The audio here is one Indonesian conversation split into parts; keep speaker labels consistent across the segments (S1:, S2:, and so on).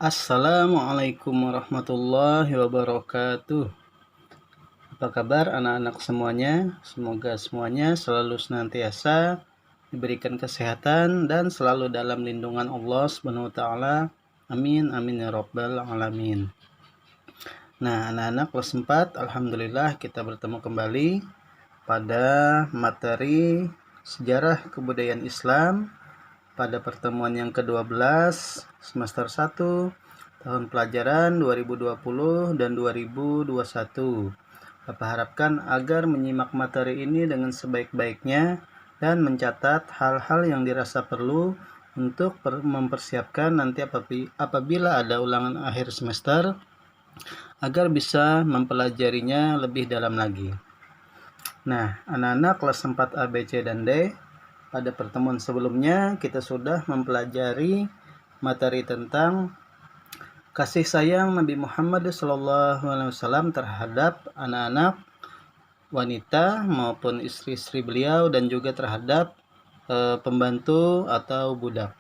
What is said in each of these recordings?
S1: Assalamualaikum warahmatullahi wabarakatuh. Apa kabar anak-anak semuanya? Semoga semuanya selalu senantiasa diberikan kesehatan dan selalu dalam lindungan Allah Subhanahu wa taala. Amin amin ya rabbal alamin. Nah, anak-anak kelas 4, alhamdulillah kita bertemu kembali pada materi sejarah kebudayaan Islam pada pertemuan yang ke-12 semester 1 tahun pelajaran 2020 dan 2021. Bapak harapkan agar menyimak materi ini dengan sebaik-baiknya dan mencatat hal-hal yang dirasa perlu untuk mempersiapkan nanti apabila ada ulangan akhir semester agar bisa mempelajarinya lebih dalam lagi. Nah, anak-anak kelas 4 A, B, C, dan D, pada pertemuan sebelumnya kita sudah mempelajari materi tentang kasih sayang Nabi Muhammad SAW terhadap anak-anak wanita maupun istri-istri beliau dan juga terhadap pembantu atau budak.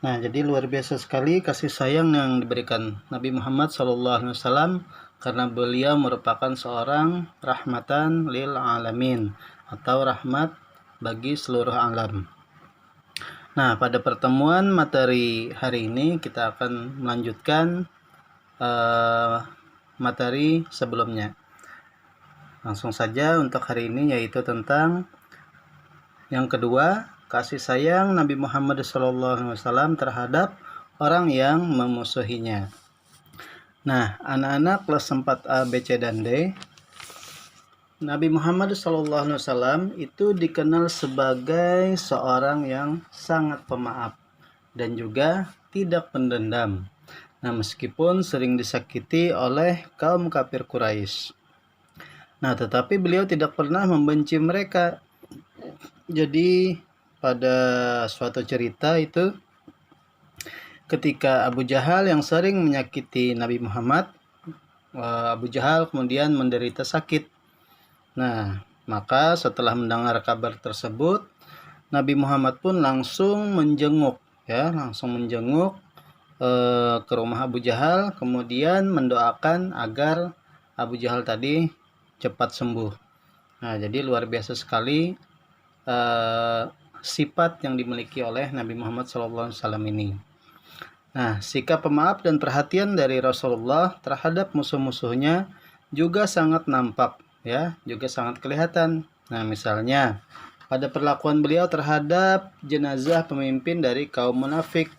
S1: Nah, jadi luar biasa sekali kasih sayang yang diberikan Nabi Muhammad SAW karena beliau merupakan seorang rahmatan lil alamin atau rahmat bagi seluruh alam. Nah, pada pertemuan materi hari ini kita akan melanjutkan materi sebelumnya. Langsung saja untuk hari ini, yaitu tentang yang kedua, kasih sayang Nabi Muhammad SAW terhadap orang yang memusuhinya. Nah, anak-anak kelas 4A, B, C, dan D, Nabi Muhammad SAW itu dikenal sebagai seorang yang sangat pemaaf dan juga tidak pendendam. Nah, meskipun sering disakiti oleh kaum kafir Quraisy. Nah, tetapi beliau tidak pernah membenci mereka. Jadi, pada suatu cerita itu, ketika Abu Jahal yang sering menyakiti Nabi Muhammad, Abu Jahal kemudian menderita sakit. Nah, maka setelah mendengar kabar tersebut, Nabi Muhammad pun langsung menjenguk ke rumah Abu Jahal, kemudian mendoakan agar Abu Jahal tadi cepat sembuh. Nah, jadi luar biasa sekali sifat yang dimiliki oleh Nabi Muhammad SAW ini. Nah, sikap pemaaf dan perhatian dari Rasulullah terhadap musuh-musuhnya juga sangat nampak, juga sangat kelihatan. Nah, misalnya pada perlakuan beliau terhadap jenazah pemimpin dari kaum munafik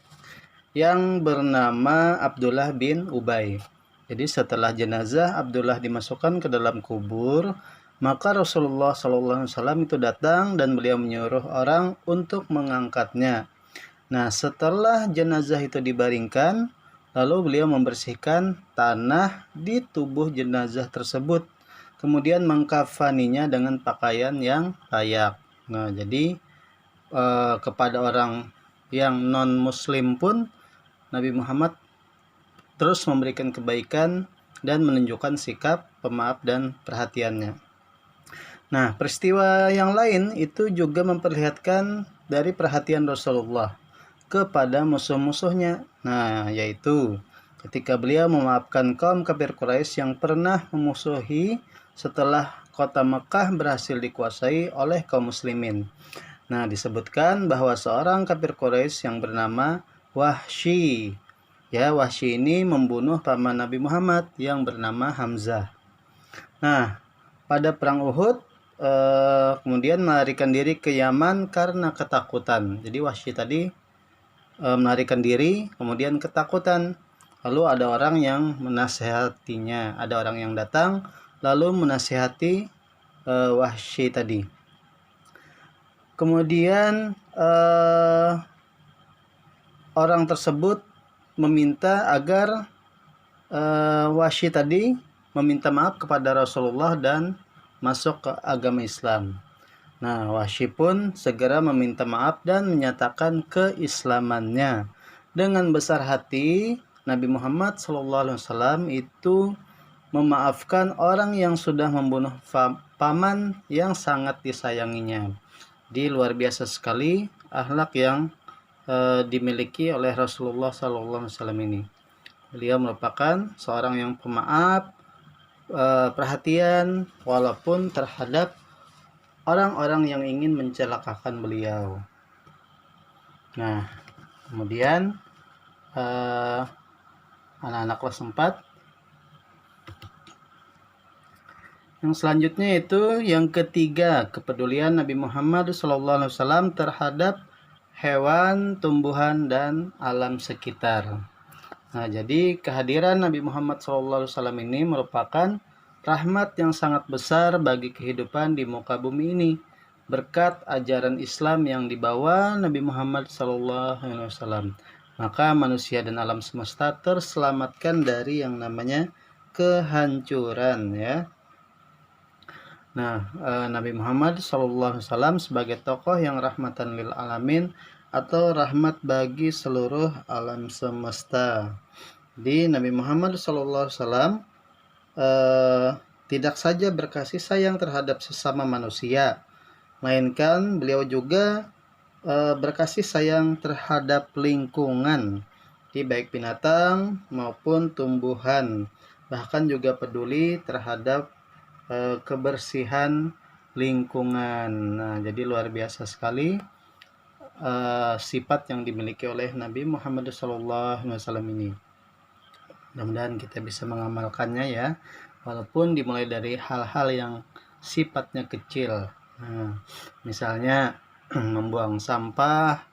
S1: yang bernama Abdullah bin Ubay. Jadi setelah jenazah Abdullah dimasukkan ke dalam kubur, maka Rasulullah SAW itu datang dan beliau menyuruh orang untuk mengangkatnya. Nah, setelah jenazah itu dibaringkan, lalu beliau membersihkan tanah di tubuh jenazah tersebut, kemudian mengkafaninya dengan pakaian yang layak. Nah, jadi kepada orang yang non-muslim pun Nabi Muhammad terus memberikan kebaikan dan menunjukkan sikap pemaaf dan perhatiannya. Nah, peristiwa yang lain itu juga memperlihatkan dari perhatian Rasulullah kepada musuh-musuhnya. Nah, yaitu ketika beliau memaafkan kaum kafir Quraisy yang pernah memusuhi setelah kota Mekah berhasil dikuasai oleh kaum muslimin. Nah, disebutkan bahwa seorang kafir Quraisy yang bernama Wahsy. Wahsy ini membunuh paman Nabi Muhammad yang bernama Hamzah. Nah, pada perang Uhud kemudian melarikan diri ke Yaman karena ketakutan. Jadi Wahsy tadi melarikan diri, kemudian ketakutan. Lalu ada orang yang menasehatinya, ada orang yang datang lalu menasehati Wahsy tadi. Kemudian orang tersebut meminta agar Wahsy tadi meminta maaf kepada Rasulullah dan masuk ke agama Islam. Nah, Wahsy pun segera meminta maaf dan menyatakan keislamannya. Dengan besar hati, Nabi Muhammad SAW itu memaafkan orang yang sudah membunuh paman yang sangat disayanginya. Di luar biasa sekali akhlak yang dimiliki oleh Rasulullah SAW ini. Beliau merupakan seorang yang pemaaf, perhatian, walaupun terhadap orang-orang yang ingin mencelakakan beliau. Nah, kemudian anak-anak kelas 4. Yang selanjutnya itu yang ketiga, kepedulian Nabi Muhammad SAW terhadap hewan, tumbuhan, dan alam sekitar. Nah, jadi kehadiran Nabi Muhammad SAW ini merupakan rahmat yang sangat besar bagi kehidupan di muka bumi ini. Berkat ajaran Islam yang dibawa Nabi Muhammad SAW, maka manusia dan alam semesta terselamatkan dari yang namanya kehancuran, ya. Nah, Nabi Muhammad SAW sebagai tokoh yang rahmatan lil alamin atau rahmat bagi seluruh alam semesta. Di Nabi Muhammad SAW tidak saja berkasih sayang terhadap sesama manusia, melainkan beliau juga berkasih sayang terhadap lingkungan, baik binatang maupun tumbuhan, bahkan juga peduli terhadap kebersihan lingkungan. Nah, jadi luar biasa sekali sifat yang dimiliki oleh Nabi Muhammad SAW ini. Mudah-mudahan kita bisa mengamalkannya, ya, walaupun dimulai dari hal-hal yang sifatnya kecil. Nah, misalnya membuang sampah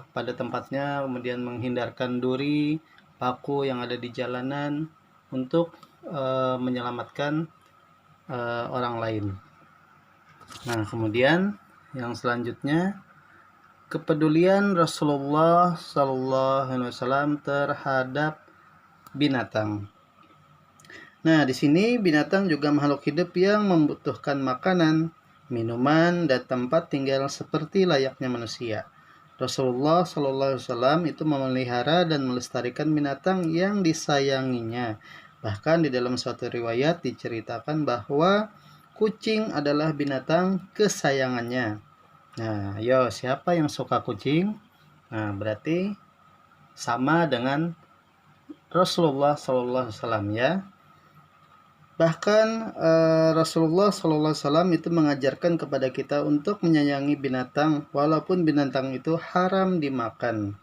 S1: pada tempatnya, kemudian menghindarkan duri, paku yang ada di jalanan untuk menyelamatkan orang lain. Nah, kemudian yang selanjutnya, kepedulian Rasulullah SAW terhadap binatang. Nah, di sini binatang juga makhluk hidup yang membutuhkan makanan, minuman, dan tempat tinggal seperti layaknya manusia. Rasulullah SAW itu memelihara dan melestarikan binatang yang disayanginya. Bahkan di dalam suatu riwayat diceritakan bahwa kucing adalah binatang kesayangannya. Nah, ayo, siapa yang suka kucing? Nah, berarti sama dengan Rasulullah SAW, ya. Bahkan Rasulullah SAW itu mengajarkan kepada kita untuk menyayangi binatang walaupun binatang itu haram dimakan.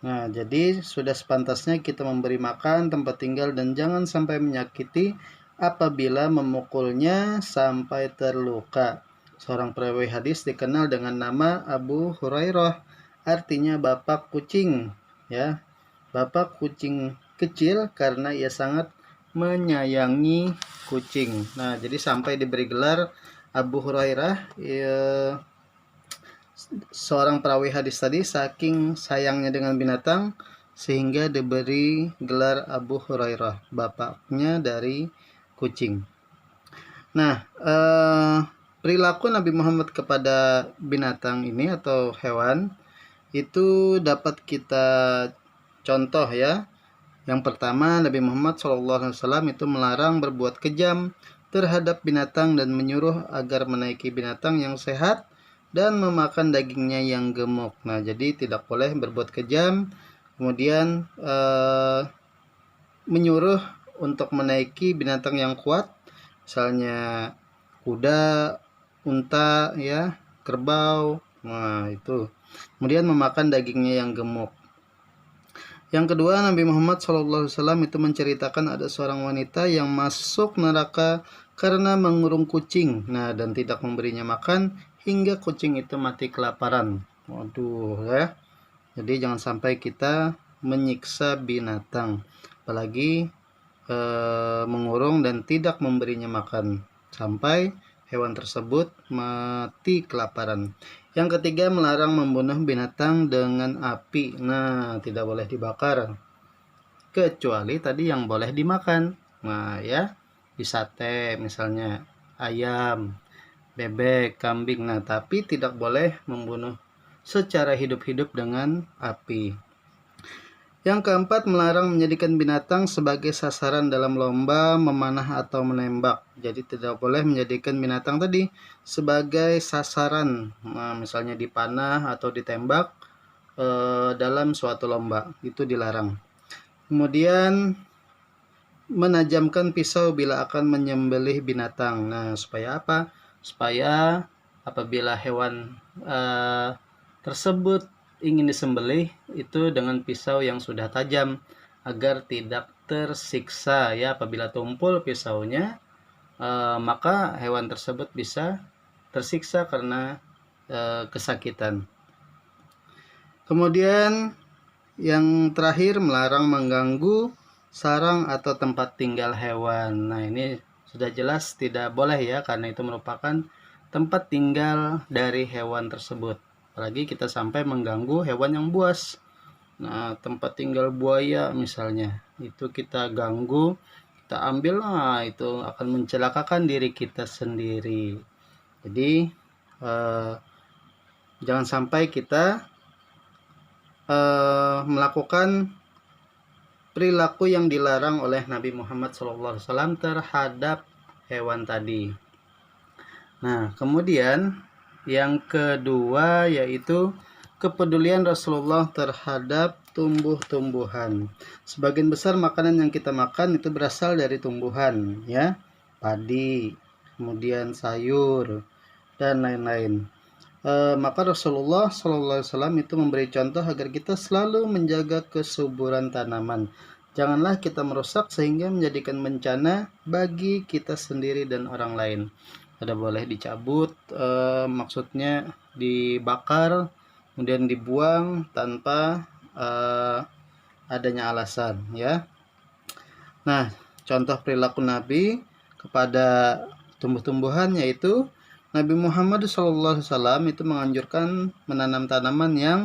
S1: Nah, jadi sudah sepantasnya kita memberi makan, tempat tinggal, dan jangan sampai menyakiti apabila memukulnya sampai terluka. Seorang perawi hadis dikenal dengan nama Abu Hurairah, artinya bapak kucing, ya. Bapak kucing kecil karena ia sangat menyayangi kucing. Nah, jadi sampai diberi gelar Abu Hurairah, seorang perawi hadis tadi, saking sayangnya dengan binatang sehingga diberi gelar Abu Hurairah, bapaknya dari kucing. Nah, perilaku Nabi Muhammad kepada binatang ini atau hewan itu dapat kita contoh, ya. Yang pertama, Nabi Muhammad SAW itu melarang berbuat kejam terhadap binatang dan menyuruh agar menaiki binatang yang sehat dan memakan dagingnya yang gemuk. Nah, jadi tidak boleh berbuat kejam. Kemudian menyuruh untuk menaiki binatang yang kuat, misalnya kuda, unta, ya, kerbau. Nah, itu. Kemudian memakan dagingnya yang gemuk. Yang kedua, Nabi Muhammad SAW itu menceritakan ada seorang wanita yang masuk neraka karena mengurung kucing, nah, dan tidak memberinya makan hingga kucing itu mati kelaparan. Waduh, ya. Jadi jangan sampai kita menyiksa binatang, apalagi mengurung dan tidak memberinya makan sampai hewan tersebut mati kelaparan. Yang ketiga, melarang membunuh binatang dengan api. Nah, tidak boleh dibakar. Kecuali tadi yang boleh dimakan. Nah, ya, di sate misalnya ayam, bebek, kambing. Nah, tapi tidak boleh membunuh secara hidup-hidup dengan api. Yang keempat, melarang menjadikan binatang sebagai sasaran dalam lomba memanah atau menembak. Jadi tidak boleh menjadikan binatang tadi sebagai sasaran. Nah, misalnya dipanah atau ditembak, dalam suatu lomba, itu dilarang. Kemudian menajamkan pisau bila akan menyembelih binatang. Nah, supaya apa? Supaya apabila hewan tersebut ingin disembelih itu dengan pisau yang sudah tajam agar tidak tersiksa ya. Apabila tumpul pisaunya, maka hewan tersebut bisa tersiksa karena kesakitan. Kemudian yang terakhir, melarang mengganggu sarang atau tempat tinggal hewan. Nah, ini sudah jelas tidak boleh ya, karena itu merupakan tempat tinggal dari hewan tersebut. Apalagi kita sampai mengganggu hewan yang buas. Nah, tempat tinggal buaya misalnya, itu kita ganggu, kita ambil, nah itu akan mencelakakan diri kita sendiri. Jadi jangan sampai kita melakukan perilaku yang dilarang oleh Nabi Muhammad SAW terhadap hewan tadi. Nah, kemudian yang kedua yaitu kepedulian Rasulullah terhadap tumbuh-tumbuhan. Sebagian besar makanan yang kita makan itu berasal dari tumbuhan, ya, padi, kemudian sayur, dan lain-lain. Maka Rasulullah SAW itu memberi contoh agar kita selalu menjaga kesuburan tanaman. Janganlah kita merusak sehingga menjadikan bencana bagi kita sendiri dan orang lain. Ada boleh dicabut, maksudnya dibakar, kemudian dibuang tanpa adanya alasan, ya. Nah, contoh perilaku Nabi kepada tumbuh-tumbuhan yaitu Nabi Muhammad SAW itu menganjurkan menanam tanaman yang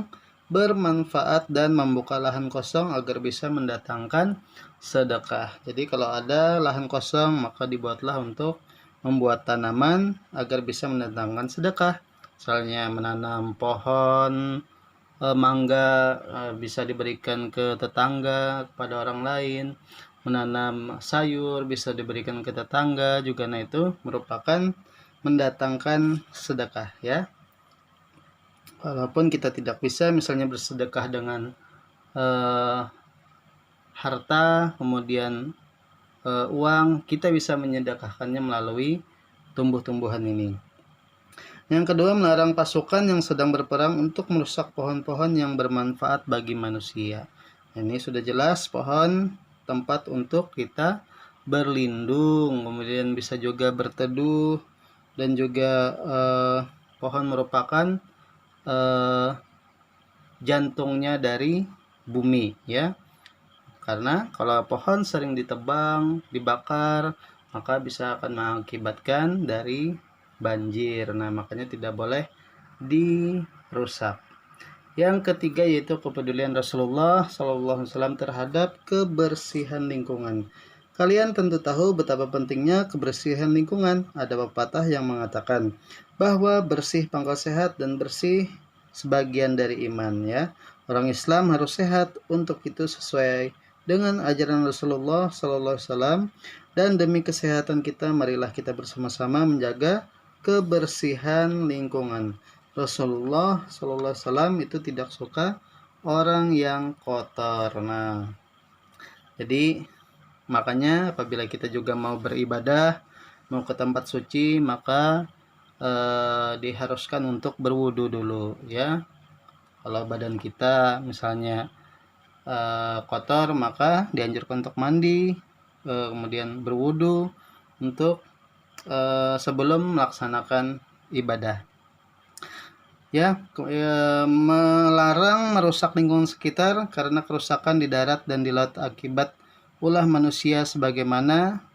S1: bermanfaat dan membuka lahan kosong agar bisa mendatangkan sedekah. Jadi kalau ada lahan kosong maka dibuatlah untuk membuat tanaman agar bisa mendatangkan sedekah. Misalnya menanam pohon mangga bisa diberikan ke tetangga, kepada orang lain. Menanam sayur bisa diberikan ke tetangga juga. Nah, itu merupakan mendatangkan sedekah ya. Walaupun kita tidak bisa misalnya bersedekah dengan harta, kemudian uang, kita bisa menyedekahkannya melalui tumbuh-tumbuhan ini. Yang kedua, melarang pasukan yang sedang berperang untuk merusak pohon-pohon yang bermanfaat bagi manusia. Ini sudah jelas, pohon tempat untuk kita berlindung, kemudian bisa juga berteduh, dan juga pohon merupakan jantungnya dari bumi ya. Karena kalau pohon sering ditebang, dibakar, maka bisa akan mengakibatkan dari banjir. Nah, makanya tidak boleh dirusak. Yang ketiga yaitu kepedulian Rasulullah SAW terhadap kebersihan lingkungan. Kalian tentu tahu betapa pentingnya kebersihan lingkungan. Ada pepatah yang mengatakan bahwa bersih pangkal sehat dan bersih sebagian dari iman ya. Orang Islam harus sehat, untuk itu sesuai dengan ajaran Rasulullah SAW, dan demi kesehatan kita marilah kita bersama-sama menjaga kebersihan lingkungan. Rasulullah SAW itu tidak suka orang yang kotor. Nah, jadi makanya apabila kita juga mau beribadah, mau ke tempat suci, maka diharuskan untuk berwudu dulu ya. Kalau badan kita misalnya kotor, maka dianjurkan untuk mandi, kemudian berwudu untuk sebelum melaksanakan ibadah. Ya, melarang merusak lingkungan sekitar karena kerusakan di darat dan di laut akibat ulah manusia sebagaimana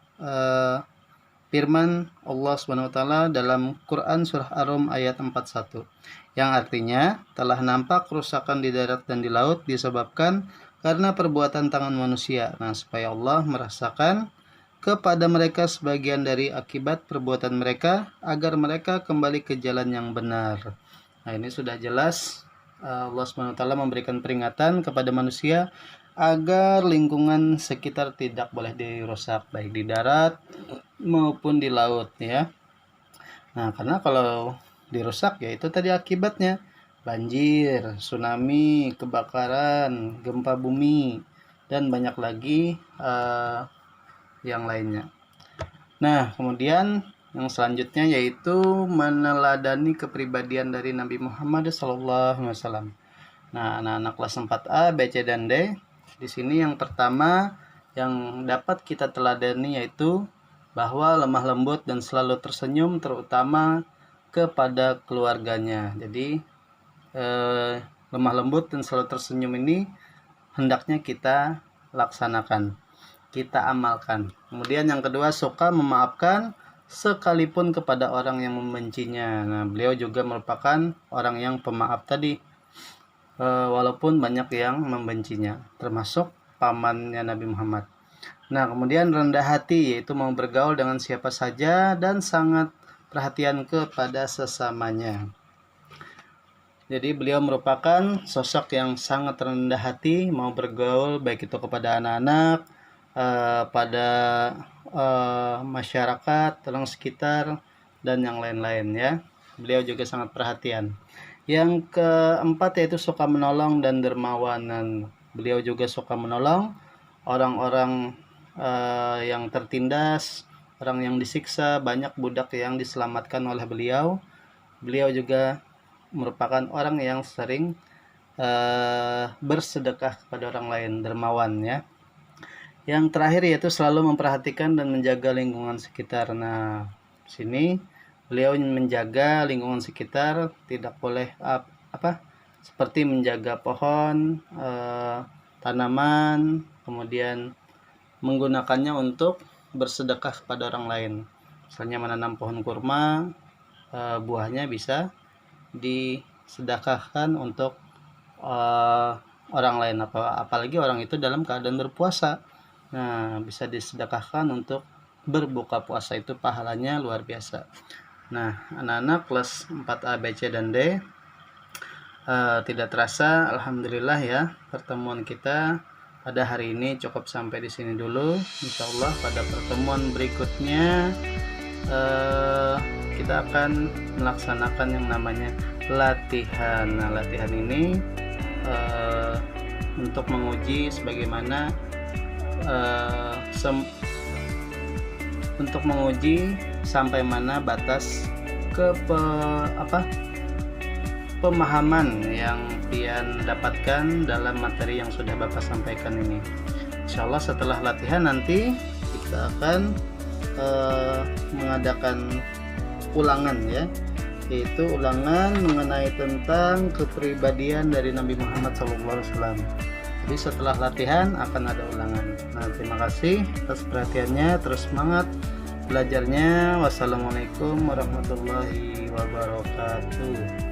S1: firman Allah SWT dalam Quran surah Ar-Rum ayat 41 yang artinya telah nampak kerusakan di darat dan di laut disebabkan karena perbuatan tangan manusia. Nah, supaya Allah merasakan kepada mereka sebagian dari akibat perbuatan mereka agar mereka kembali ke jalan yang benar. Nah, ini sudah jelas Allah SWT memberikan peringatan kepada manusia agar lingkungan sekitar tidak boleh dirusak baik di darat maupun di laut ya. Nah, karena kalau dirusak ya itu tadi akibatnya banjir, tsunami, kebakaran, gempa bumi, dan banyak lagi yang lainnya. Nah, kemudian yang selanjutnya yaitu meneladani kepribadian dari Nabi Muhammad SAW. Nah, anak-anak kelas 4A, B, C, dan D. Di sini yang pertama yang dapat kita teladani yaitu bahwa lemah lembut dan selalu tersenyum, terutama kepada keluarganya. Jadi lemah lembut dan selalu tersenyum ini hendaknya kita laksanakan, kita amalkan. Kemudian yang kedua, suka memaafkan sekalipun kepada orang yang membencinya. Nah, beliau juga merupakan orang yang pemaaf tadi, walaupun banyak yang membencinya, termasuk pamannya Nabi Muhammad. Nah, kemudian rendah hati, yaitu mau bergaul dengan siapa saja dan sangat perhatian kepada sesamanya. Jadi beliau merupakan sosok yang sangat rendah hati, mau bergaul baik itu kepada anak-anak, pada masyarakat, orang sekitar, dan yang lain-lain ya. Beliau juga sangat perhatian. Yang keempat yaitu suka menolong dan dermawanan. Beliau juga suka menolong orang-orang yang tertindas, orang yang disiksa, banyak budak yang diselamatkan oleh beliau. Beliau juga merupakan orang yang sering bersedekah kepada orang lain, dermawan ya. Yang terakhir yaitu selalu memperhatikan dan menjaga lingkungan sekitar. Nah, sini beliau menjaga lingkungan sekitar, tidak boleh seperti menjaga pohon, tanaman, kemudian menggunakannya untuk bersedekah kepada orang lain. Misalnya menanam pohon kurma, buahnya bisa disedekahkan untuk orang lain, apalagi orang itu dalam keadaan berpuasa. Nah, bisa disedekahkan untuk berbuka puasa, itu pahalanya luar biasa. Nah, anak-anak kelas 4A, B, C, dan D, tidak terasa, alhamdulillah ya, pertemuan kita pada hari ini cukup sampai di sini dulu. Insya Allah pada pertemuan berikutnya kita akan melaksanakan yang namanya latihan. Nah, latihan ini untuk menguji sebagaimana untuk menguji sampai mana batas pemahaman yang pian dapatkan dalam materi yang sudah Bapak sampaikan ini. Insya Allah setelah latihan nanti kita akan mengadakan ulangan ya, yaitu ulangan mengenai tentang kepribadian dari Nabi Muhammad SAW. Jadi setelah latihan akan ada ulangan. Nah, terima kasih atas perhatiannya, terus semangat belajarnya. Wassalamualaikum warahmatullahi wabarakatuh.